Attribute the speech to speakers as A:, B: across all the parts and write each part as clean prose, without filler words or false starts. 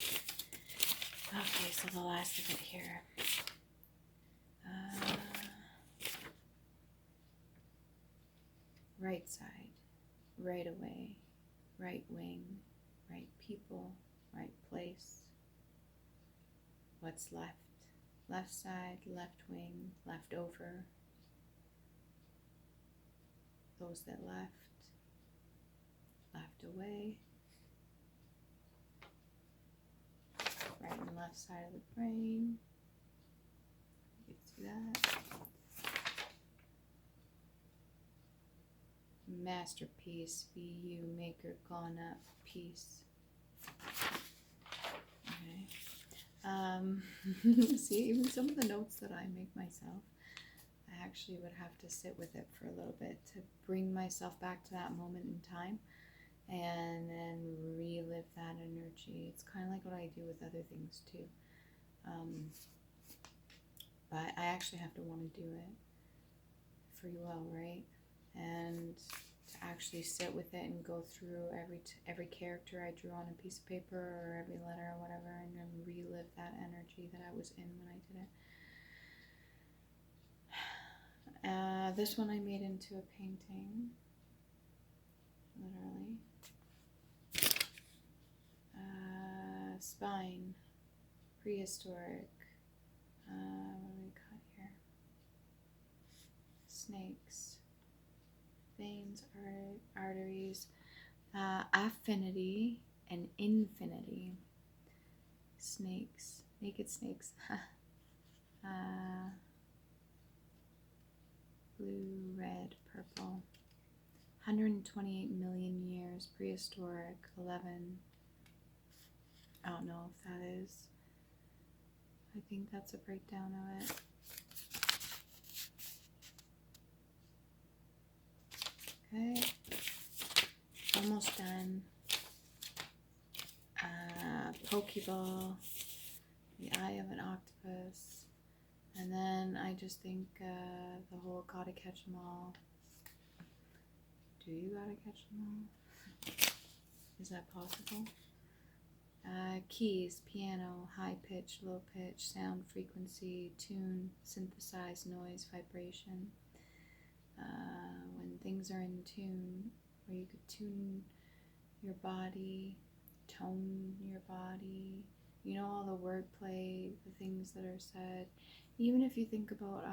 A: Okay, so the last of it here. Right side, right away, right wing, right people, right place. What's left? Left side, left wing, left over. Those that left away. Right and left side of the brain. You can see that. Masterpiece, BU, maker, gone up, peace. Okay. See, even some of the notes that I make myself, I actually would have to sit with it for a little bit to bring myself back to that moment in time and then relive that energy. It's kind of like what I do with other things too. But I actually have to want to do it for you all, right? And to actually sit with it and go through every character I drew on a piece of paper or every letter or whatever, and then relive that energy that I was in when I did it. This one I made into a painting, literally. Spine, prehistoric. What do we got here? Snakes, veins, arteries, affinity and infinity. Snakes, naked snakes. Blue, red, purple. 128 million years, prehistoric, 11. I don't know if that is. I think that's a breakdown of it. Okay, almost done. Pokeball, the eye of an octopus, and then I just think the whole gotta catch 'em all. Do you gotta catch 'em all? Is that possible? Keys, piano, high pitch, low pitch, sound, frequency, tune, synthesize, noise, vibration. When things are in tune, where you could tune your body, tone your body, you know, all the wordplay, the things that are said. Even if you think about,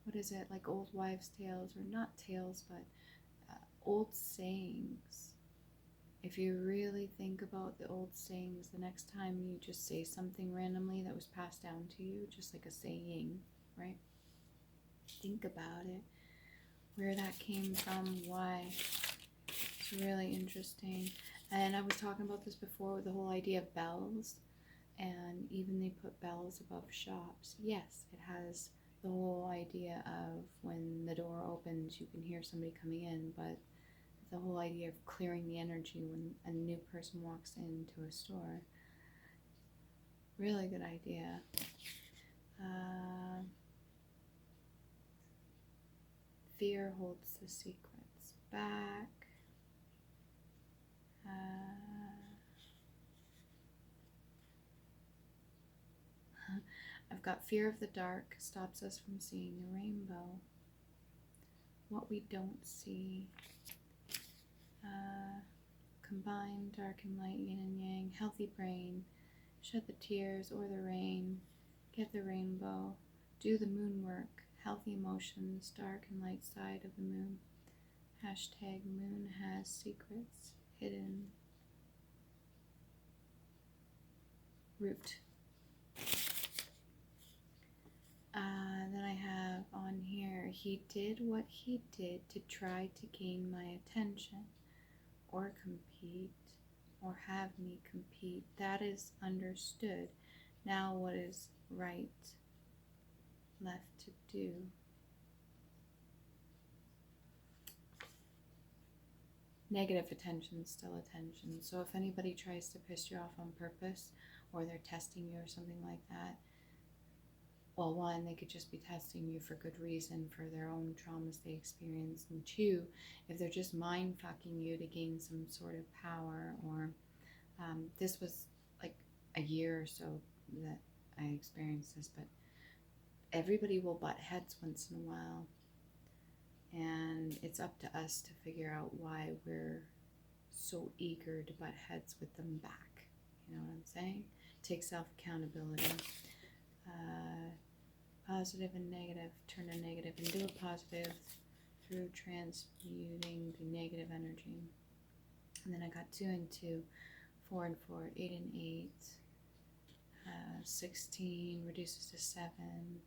A: what is it, like old wives' tales, or not tales, but old sayings. If you really think about the old sayings, the next time you just say something randomly that was passed down to you, just like a saying, right? Think about it, where that came from, why. It's really interesting. And I was talking about this before with the whole idea of bells, and even they put bells above shops. Yes, it has the whole idea of when the door opens, you can hear somebody coming in, but the whole idea of clearing the energy when a new person walks into a store. Really good idea. Fear holds the secrets back. I've got fear of the dark stops us from seeing the rainbow. What we don't see. Combine dark and light, yin and yang, healthy brain, shed the tears or the rain, get the rainbow, do the moon work, healthy emotions, dark and light side of the moon. Hashtag moon has secrets hidden. Root. Then I have on here, he did what he did to try to gain my attention or compete or have me compete. That is understood. Now what is right left to do? Negative attention is still attention. So if anybody tries to piss you off on purpose, or they're testing you or something like that, well, one, they could just be testing you for good reason, for their own traumas they experienced. And two, if they're just mind fucking you to gain some sort of power or This was like a year or so that I experienced this, but everybody will butt heads once in a while, and it's up to us to figure out why we're so eager to butt heads with them back. You know what I'm saying? Take self-accountability. Positive and negative. Turn a negative into a positive through transmuting the negative energy. And then I got 2 and 2, 4 and 4, 8 and 8, 16 reduces to 7.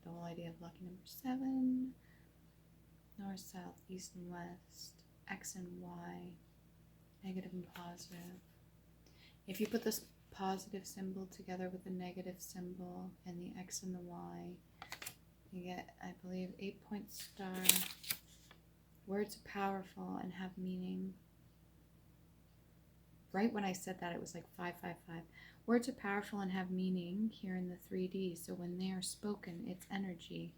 A: The whole idea of lucky number 7. North, south, east and west. X and Y. Negative and positive. If you put this positive symbol together with the negative symbol and the X and the Y, you get, I believe, 8-point star. Words are powerful and have meaning. Right when I said that, it was like 555. Words are powerful and have meaning here in the 3D. So when they are spoken, its energy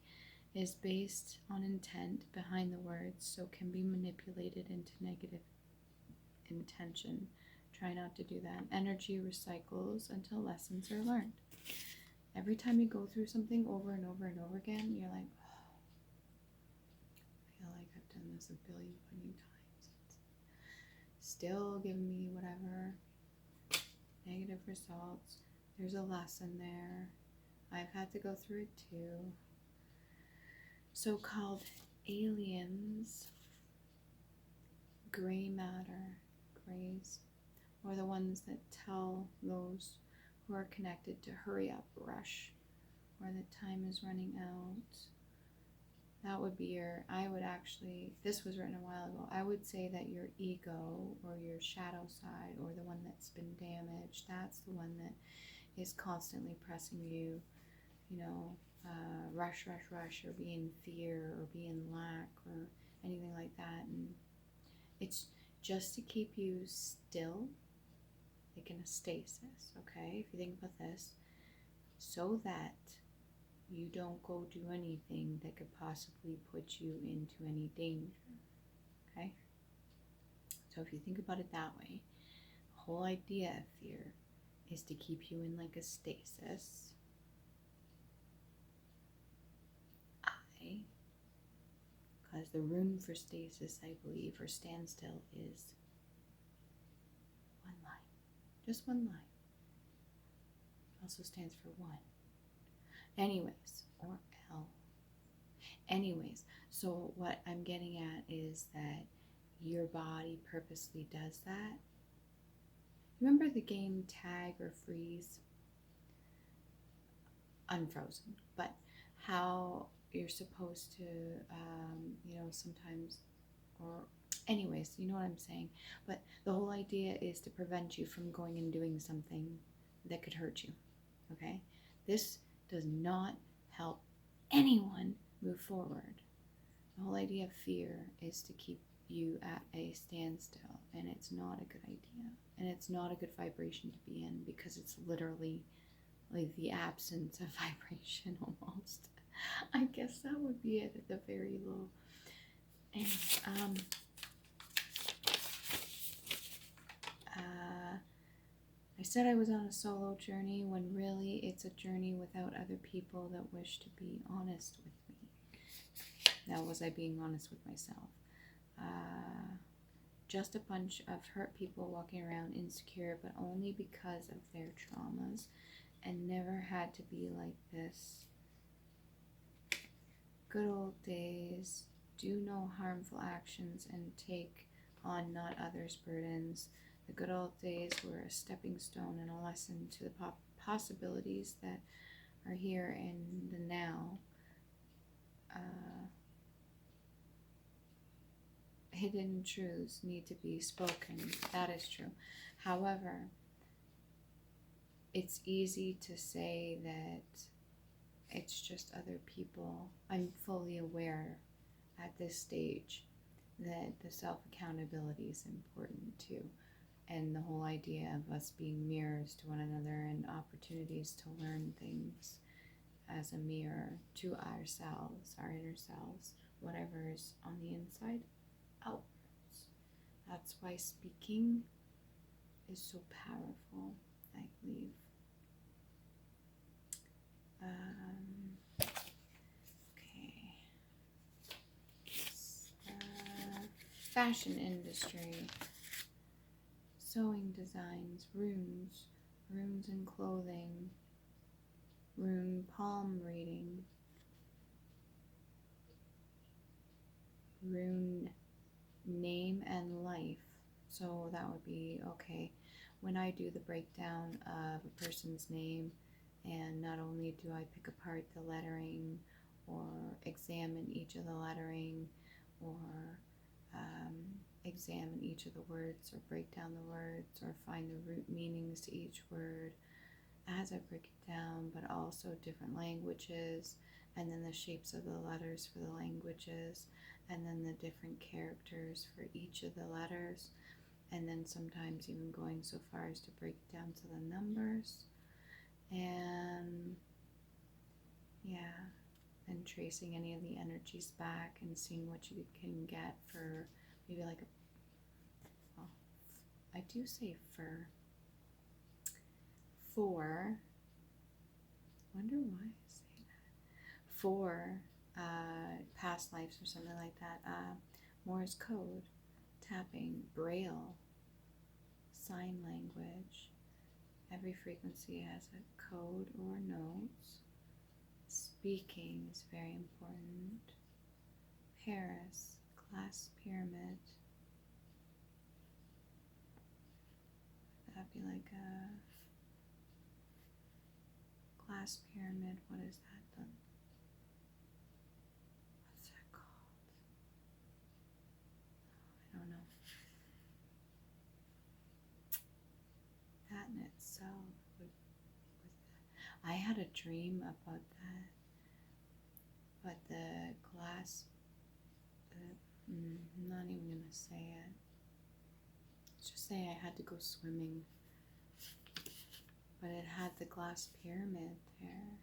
A: is based on intent behind the words, so can be manipulated into negative intention. Try not to do that. Energy recycles until lessons are learned. Every time you go through something over and over and over again, you're like, oh, I feel like I've done this a billion times. It's still giving me whatever negative results. There's a lesson there. I've had to go through it too. So-called aliens, gray matter, grays, or the ones that tell those who are connected to hurry up, rush, or that time is running out. That would be your, I would actually, this was written a while ago, I would say that your ego or your shadow side or the one that's been damaged, that's the one that is constantly pressing you, you know, rush, or be in fear or be in lack or anything like that. And it's just to keep you still, like in a stasis, okay? If you think about this, so that you don't go do anything that could possibly put you into any danger, okay? So if you think about it that way, the whole idea of fear is to keep you in like a stasis. Because the room for stasis, I believe, or standstill is one line. Just one line. Also stands for one. Anyways, or L. Anyways, so what I'm getting at is that your body purposely does that. Remember the game Tag or Freeze? Unfrozen. But how you're supposed to, sometimes, or anyways, you know what I'm saying. But the whole idea is to prevent you from going and doing something that could hurt you, okay? This does not help anyone move forward. The whole idea of fear is to keep you at a standstill, and it's not a good idea. And it's not a good vibration to be in, because it's literally like the absence of vibration almost. I guess that would be it at the very low. And I said I was on a solo journey, when really it's a journey without other people that wish to be honest with me. Now, was I being honest with myself? Just a bunch of hurt people walking around insecure, but only because of their traumas, and never had to be like this. Good old days. Do no harmful actions and take on not others' burdens. The good old days were a stepping stone and a lesson to the possibilities that are here in the now. Hidden truths need to be spoken. That is true. However, it's easy to say that it's just other people. I'm fully aware at this stage that the self-accountability is important too. And the whole idea of us being mirrors to one another and opportunities to learn things as a mirror to ourselves, our inner selves, whatever is on the inside, outwards. That's why speaking is so powerful, I believe. Okay. Fashion industry. Sewing designs, runes, runes in clothing, rune palm reading, rune name and life. So that would be, okay, when I do the breakdown of a person's name, and not only do I pick apart the lettering or examine each of the lettering or examine each of the words or break down the words or find the root meanings to each word as I break it down, but also different languages, and then the shapes of the letters for the languages, and then the different characters for each of the letters, and then sometimes even going so far as to break it down to the numbers, and yeah, and tracing any of the energies back and seeing what you can get for maybe like a, well, I do say for 4, wonder why I say that, 4 past lives or something like that, Morse code, tapping, braille, sign language. Every frequency has a code or notes. Speaking is very important. Paris, glass pyramid. That'd be like a glass pyramid. What is that? What's that called? I don't know. That in itself I had a dream about that, but the glass, I'm not even gonna say it. Let's just say I had to go swimming, but it had the glass pyramid there.